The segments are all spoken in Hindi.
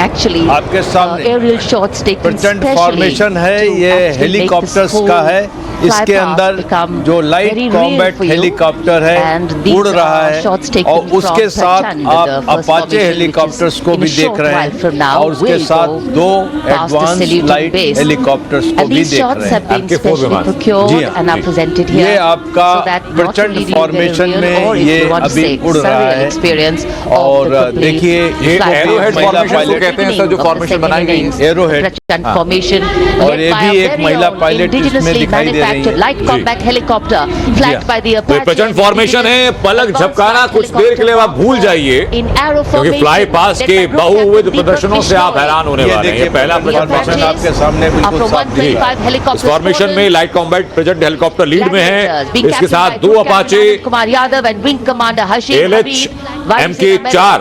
actually आपके सामने aerial shots taken प्रचंड specially फॉर्मेशन है, to ये actually make हेलीकॉप्टर्स this का whole है। इसके fly past अंदर become जो light very real combat for you. Helicopter है And these उड़ रहा are है, shots taken और उसके from साथ Prachand, आप the first Apache formation, helicopters which को is भी in a देख short रहे while from हैं, now और उसके will साथ go दो past the advance saluting light base. Helicopters को And भी these देख shots रहे have हैं। been specially procured जी हाँ, and are presented here. ये आपका so that not प्रचंड only do you get a formation real में or if ये you want to अभी say उड़ रहा surreal है। experience और of the complete देखिए ये flight arrowhead path formation of को the कहते हैं beginning सर, जो of the फॉर्मेशन second बनाई गई innings, है एरोहेड, Prachand formation और led ये by भी a एक very महिला own पायलट इसमें indigenously दिखाई दे रही manufactured है। light combat helicopter flanked by the तो Apache प्रचंड फॉर्मेशन है, पलक झपकाना कुछ देर के लिए आप भूल जाइए, क्योंकि फ्लाई पास के बहुविध प्रदर्शनों से आप हैरान होने वाले हैं। ये पहला फॉर्मेशन आपके सामने बिल्कुल साफ दिख रहा है। इस फॉर्मेशन में light combat present helicopter lead में है, इसके साथ दो अपाचे ALH MK4,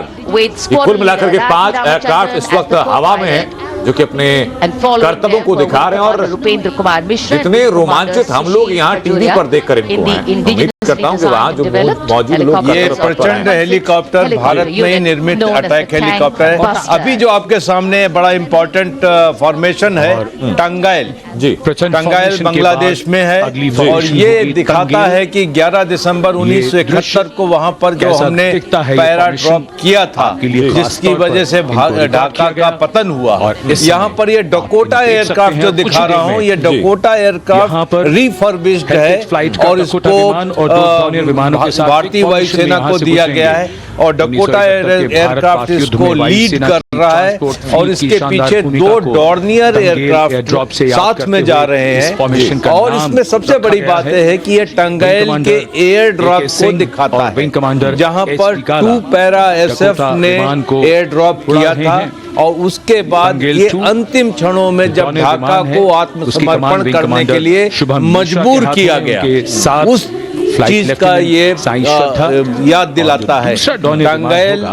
कुल मिलाकर के 5 एयरक्राफ्ट इस वक्त हवा में है, जो कि अपने कर्तव्यों को दिखा रहे हैं। और रुपेंद्र कुमार मिश्र, जितने रोमांचित हम लोग यहाँ टीवी पर देखकर इनको हैं, उम्मीद करता हूँ कि वहाँ जो मौजूद लोग ये प्रचंड हेलीकॉप्टर भारत में ही निर्मित अटैक हेलीकॉप्टर है। अभी जो आपके सामने बड़ा इंपॉर्टेंट फॉर्मेशन है टंगाइल, जी टंगाइल बांग्लादेश में है, और ये दिखाता है कि 11 दिसंबर 1971 को वहां पर जो हमने पैरा ड्रॉप किया था, जिसकी वजह से ढाका का पतन हुआ। यहाँ पर ये डकोटा एयरक्राफ्ट जो दिखा रहा हूँ, ये डकोटा एयरक्राफ्ट रिफर्बिश्ड है और इसको भारतीय वायुसेना को दिया गया है, और डकोटा एयरक्राफ्ट इसको लीड कर रहा है, और इसके पीछे दो डॉर्नियर एयरक्राफ्ट साथ में जा रहे हैं। और इसमें सबसे बड़ी बात है कि ये टंगाइल के एयर ड्रॉप को दिखाता है, जहां पर 2 पैरा SF ने एयर ड्रॉप किया था, और उसके बाद ये अंतिम क्षणों में जब ढाका को आत्मसमर्पण करने के लिए मजबूर किया गया, उस चीज का ये याद दिलाता है। टंगाइल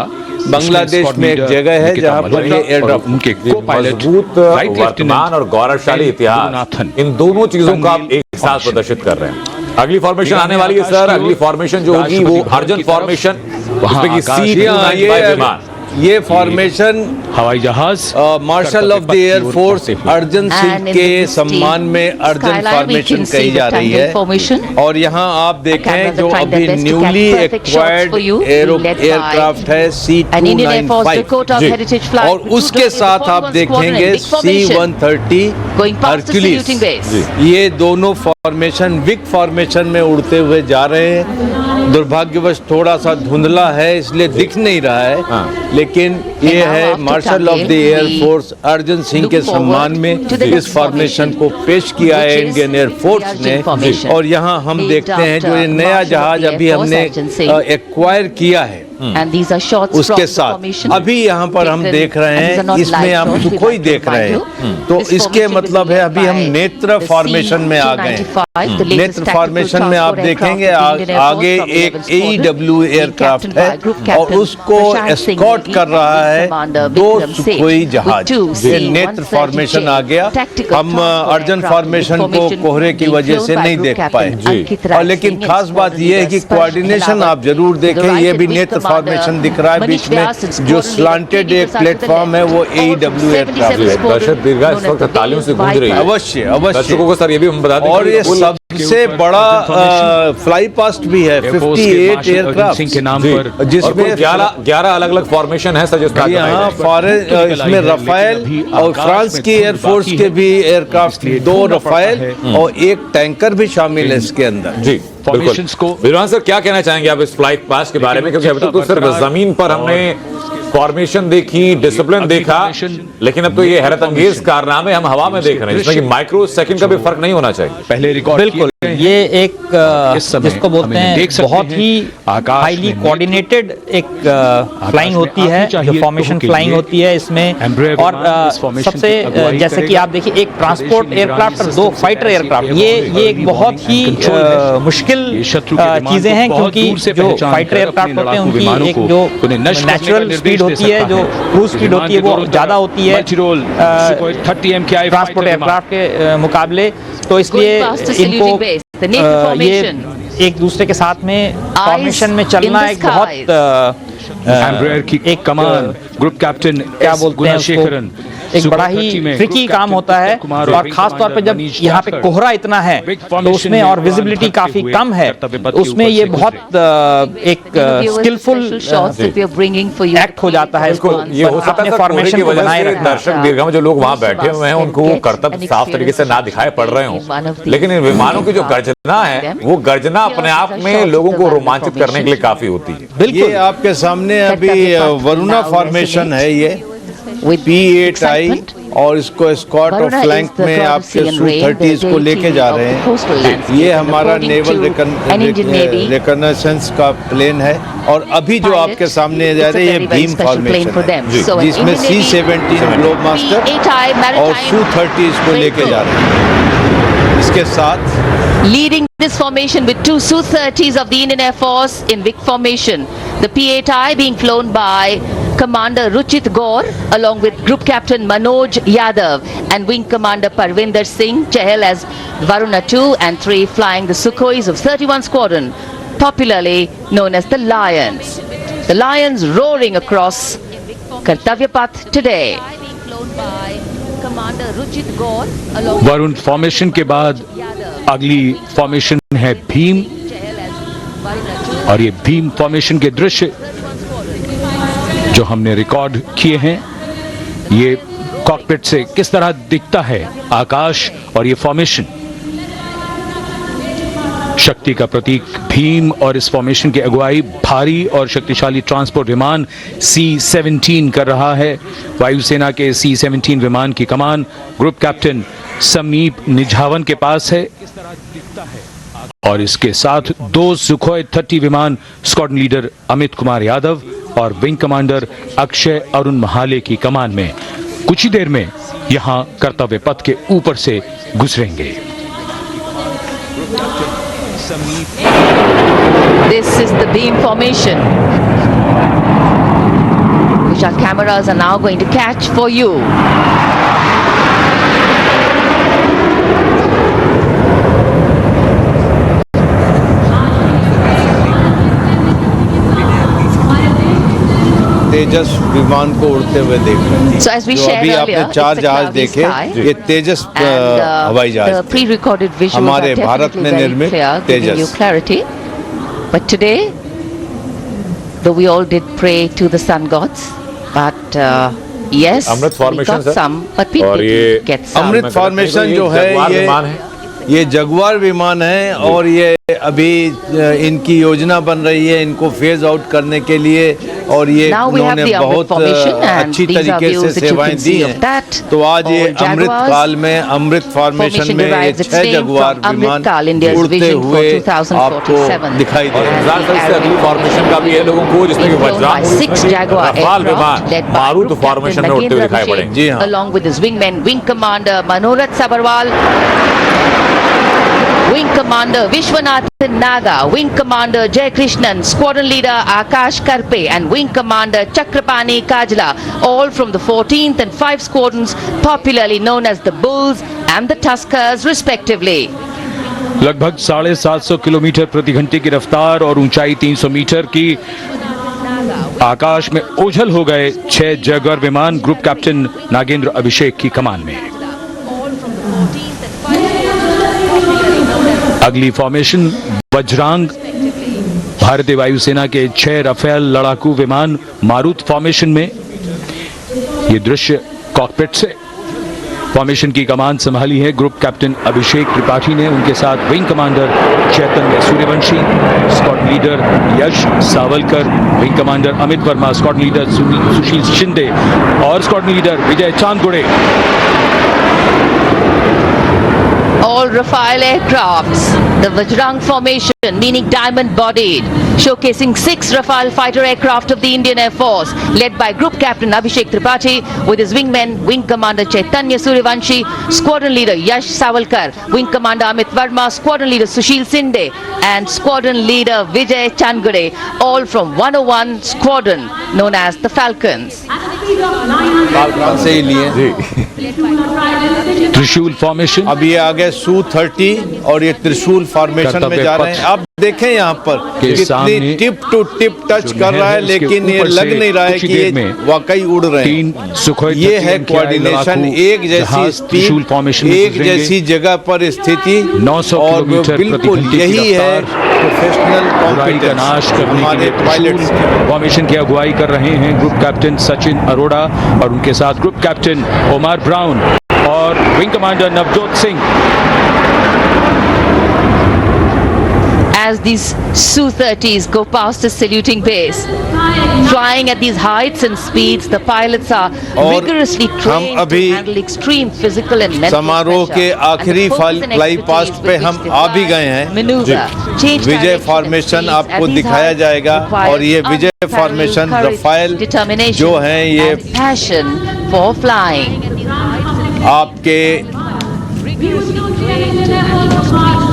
बांग्लादेश में एक जगह है जहां पर ये एयरड्रॉप, उनके मजबूत वर्तमान और गौरवशाली इतिहास, इन दोनों चीजों को आप एक साथ प्रदर्शित कर रहे हैं। अगली फॉर्मेशन आने वाली है सर, अगली फॉर्मेशन जो होगी वो अर्जुन फॉर्मेशन, उसमें C-295 विमान, ये फॉर्मेशन हवाई जहाज marshal of the air force Arjun Singh के सम्मान में अर्जुन फॉर्मेशन कही जा रही है। और यहाँ आप देखें जो अभी न्यूली एक्वायर्ड एयरक्राफ्ट है C-295, और उसके साथ आप देखेंगे C-130 हरक्यूलिस। ये दोनों फॉर्मेशन विक फॉर्मेशन में उड़ते हुए जा रहे हैं। दुर्भाग्यवश थोड़ा सा धुंधला है, इसलिए दिख नहीं रहा है, लेकिन ये है marshal of the air force Arjun Singh के सम्मान में इस फॉर्मेशन को पेश किया है इंडियन एयर फोर्स ने। और यहाँ हम देखते हैं जो ये नया जहाज अभी हमने एक्वायर किया है, उसके साथ अभी यहाँ पर हम देख रहे हैं, इसमें हम सुखोई देख रहे हैं, तो इसके मतलब है अभी हम नेत्र फॉर्मेशन में आ गए। नेत्र फॉर्मेशन में आप देखेंगे आगे एक AEW एयरक्राफ्ट है, और उसको एस्कॉर्ट कर रहा है 2 सुखोई जहाज। ये नेत्र फॉर्मेशन आ गया। हम अर्जुन फॉर्मेशन को कोहरे की वजह से नहीं देख पाए, और लेकिन खास बात यह है कि कोऑर्डिनेशन आप जरूर देखें, ये भी नेत्र फॉर्मेशन दिख रहा है, बीच में जो स्लांटेड एक प्लेटफॉर्म है वो AEW एयरक्राफ्ट है। दर्शक दीर्घा इस वक्त तालियों से गूंज रही है। अवश्य दर्शकों को सर ये भी हम बता दें, और ये सबसे बड़ा फ्लाई पास्ट भी है 58 एयरक्राफ्ट के नाम पर, जिसमें 11 अलग अलग फॉर्मेशन है सर। यहाँ इसमें रफाइल और फ्रांस की एयरफोर्स के भी एयरक्राफ्ट 2 रफाइल और 1 टैंकर भी शामिल है इसके अंदर। जी बिल्कुल। विद्वान सर क्या कहना चाहेंगे आप इस फ्लाइट पास्ट के बारे में, क्योंकि अभी तक तो सिर्फ जमीन पर हमने फॉर्मेशन देखी, डिसिप्लिन देखा, लेकिन अब तो ये हैरत अंगेज कारनामे हम हवा में देख रहे हैं, जिसमें कि माइक्रो सेकंड का भी फर्क नहीं होना चाहिए। पहले रिकॉर्ड बिल्कुल, ये एक जिसको बोलते हैं बहुत ही हाईली कोऑर्डिनेटेड एक फ्लाइंग होती है, जो फॉर्मेशन फ्लाइंग होती है इसमें। और सबसे जैसे कि आप देखिए, एक ट्रांसपोर्ट एयरक्राफ्ट और 2 फाइटर एयरक्राफ्ट, ये एक बहुत ही मुश्किल चीजें हैं, क्योंकि जो फाइटर एयरक्राफ्ट होते हैं उनकी एक जो नेचुरल स्पीड होती है, जो क्रूज स्पीड होती है, वो ज्यादा होती है ट्रांसपोर्ट एयरक्राफ्ट के मुकाबले। तो इसलिए इनको ये एक दूसरे के साथ में फॉर्मेशन में चलना एक बहुत एम्ब्रेयर की एक कमान ग्रुप कैप्टन क्या बोलते हैं उसको, एक बड़ा ही ट्रिकी काम होता है, और खास तौर पे जब यहाँ पे कोहरा इतना है तो उसमें और विजिबिलिटी काफी कम है, उसमें ये बहुत एक स्किलफुल एक्ट हो जाता है इसको ये हो सकता है अपने फॉर्मेशन को बनाए रखना। दर्शक दीर्घा में जो लोग वहां बैठे हुए हैं उनको वो कर्तव्य साफ तरीके से ना दिखाई पड़ रहे हों, लेकिन इन विमानों की जो गर्जना है वो गर्जना अपने आप में लोगों को रोमांचित करने के लिए काफी होती है। ये आपके सामने अभी वरुणा फॉर्मेशन है, ये P8I, और इसको स्क्वाड और फ्लैंक में आपके Su-30 को लेके जा रहे हैं। ये हमारा नेवल रिकॉग्निशंस का प्लेन है, और अभी जो आपके सामने जा रहे हैं ये भीम फॉर्मेशन है, जिसमें C-17 ग्लोब मास्टर और Su-30 को लेके जा रहे हैं। इसके साथ leading this formation with two Su-30s of the Indian Air Force in Vic formation. The P8I being flown by Commander Ruchit Gaur along with Group Captain Manoj Yadav and Wing Commander Parvinder Singh Chahal as Varuna 2 and 3 flying the Sukhois of 31 Squadron, popularly known as the Lions. The Lions roaring across Kartavya Path today. Varun formation के बाद अगली फॉर्मेशन है भीम, और ये भीम फॉर्मेशन के दृश्य जो हमने रिकॉर्ड किए हैं, ये कॉकपिट से किस तरह दिखता है आकाश और ये फॉर्मेशन, शक्ति का प्रतीक भीम, और इस फॉर्मेशन की अगुवाई भारी और शक्तिशाली ट्रांसपोर्ट विमान C-17 कर रहा है। वायुसेना के C-17 विमान की कमान ग्रुप कैप्टन समीप निझावन के पास है, और इसके साथ 2 सुखोई 30 विमान स्क्वाड्रन लीडर अमित कुमार यादव और विंग कमांडर अक्षय अरुण महाले की कमान में कुछ ही देर में यहां कर्तव्य पथ के ऊपर से गुजरेंगे। This is the beam formation, which our cameras are now going to catch for you. तेजस विमान को उड़ते हुए देख रहे हैं। So as we जो shared अभी earlier, आपने 4 it's a जहाज cloudy देखे, sky. ये तेजस हवाई The जहाज थे। pre-recorded visuals हमारे are भारत definitely में very निर्मित clear, giving you Tejas. clarity. But today, though we all did pray to the sun gods, but yes, अमृत we formation got sir, some, but we और ये didn't get some. Amrit formation जो है ये जगुआर विमान है, और ये अभी इनकी योजना बन रही है इनको फेज आउट करने के लिए, और ये उन्होंने बहुत अच्छी तरीके से सेवाएं दी हैं। तो आज ये अमृत काल में अमृत फॉर्मेशन में ये 6 जगुआर विमान उड़ते हुए आपको दिखाई दे रहे हैं। अगली फॉर्मेशन का भी है लोगों को, जिसमें कि वज्रांग रफाल विमान मारुत फॉर्मेशन में उड़ते हुए दिखाई पड़ेंगे। जी हाँ। Along with his wingmen, Wing Commander Manorat Sabarwal, Wing Commander Vishwanathan Naga, Wing Commander Jay Krishnan, Squadron Leader Akash Karpe and Wing Commander Chakrapani Kajla, all from the 14th and 5 squadrons, popularly known as the Bulls and the Tuskers respectively. लगभग 750 किलोमीटर प्रति घंटे की रफ्तार और ऊंचाई 300 मीटर की आकाश में ओझल हो गए 6 जगुआर विमान ग्रुप कैप्टन नागेंद्र अभिषेक की कमान में। अगली फॉर्मेशन वज्रांग, भारतीय वायुसेना के 6 राफेल लड़ाकू विमान मारुत फॉर्मेशन में। ये दृश्य कॉकपिट से फॉर्मेशन की कमान संभाली है ग्रुप कैप्टन अभिषेक त्रिपाठी ने, उनके साथ wing commander Chaitanya Suryavanshi, squad leader Yash Savalkar, wing commander Amit Verma, squad leader Sushil Shinde और squad leader Vijay Chandgude. All Rafale aircrafts, the Vajrang formation, meaning diamond-bodied, showcasing 6 Rafale fighter aircraft of the Indian Air Force, led by Group Captain Abhishek Tripathi, with his wingmen, Wing Commander Chaitanya Suryavanshi, Squadron Leader Yash Savalkar, Wing Commander Amit Verma, Squadron Leader Sushil Sinde, and Squadron Leader Vijay Chandgade, all from 101 Squadron, known as the Falcons. से ही लिए त्रिशूल फॉर्मेशन, अब ये आगे Su-30 और ये त्रिशूल फॉर्मेशन में जा रहे हैं। आप देखें यहाँ पर कितनी टिप टू टिप टच कर रहा है, लेकिन ये लग नहीं रहा है कि ये वाकई उड़ रहे हैं। ये है कोऑर्डिनेशन, एक जैसी स्पीड, एक जैसी जगह पर स्थिति, 900 और किलोमीटर बिल्कुल यही है प्रोफेशनल कॉम्पिटेंस हमारे पायलट्स। फॉर्मेशन की अगुवाई कर रहे हैं ग्रुप कैप्टन सचिन अरोड़ा और उनके साथ ग्रुप कैप्टन ओमार ब्राउन और wing commander Navjot Singh. As these Su-30s go past the saluting base, flying at these heights and speeds, the pilots are rigorously trained to handle extreme physical and mental समारोह के आखिरी फ्लाई पास्ट पे हम आ भी गए हैं। विजय फॉर्मेशन आपको दिखाया जाएगा और ये विजय फॉर्मेशन रफाल जो हैं ये passion for flying. आपके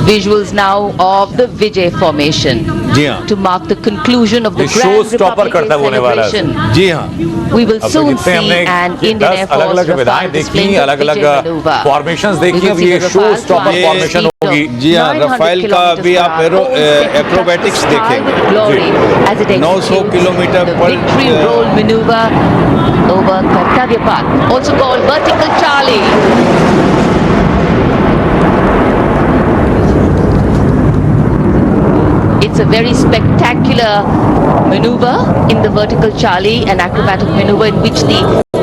Visuals now of the Vijay formation. जी हाँ, To mark the conclusion of the show Grand stopper Republic करता Day होने वाला है। celebration. जी हाँ। We will अब soon जितने see हमने an Indian Air 10 अलग Force अलग विधाएं Rafale देखी, displaying the अलग अलग Vijay maneuver. फॉर्मेशंस We देखी, will अब see ये the show Rafale stopper flying formation at होगी। जी हाँ, 900 रफाल का अभी आप kilometers एक्रोबैटिक्स per hour, देखेंगे। glory as it 900 executes kilometre the पर victory roll maneuver over Kartavya Path, also called vertical Charlie. It's a very spectacular maneuver in the vertical Charlie, an acrobatic maneuver in which the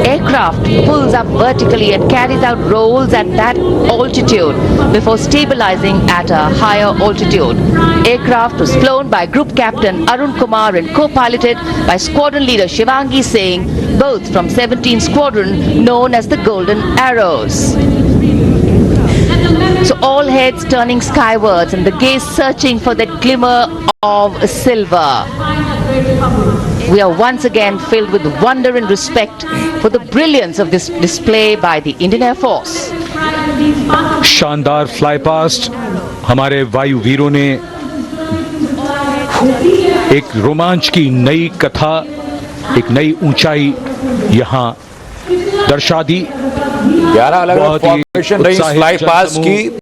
aircraft pulls up vertically and carries out rolls at that altitude before stabilizing at a higher altitude. Aircraft was flown by Group Captain Arun Kumar and co-piloted by Squadron Leader Shivangi Singh, both from 17 Squadron known as the Golden Arrows. So all heads turning skywards and the gaze searching for that glimmer of silver. We are once again filled with wonder and respect for the brilliance of this display by the Indian Air Force. शानदार फ्लाई पास्ट हमारे वायु वीरों ने एक रोमांच की नई कथा, एक नई ऊंचाई यहां दर्शा दी। 11 अलग अलग फॉर्मेशन रही फ्लाई पास्ट की।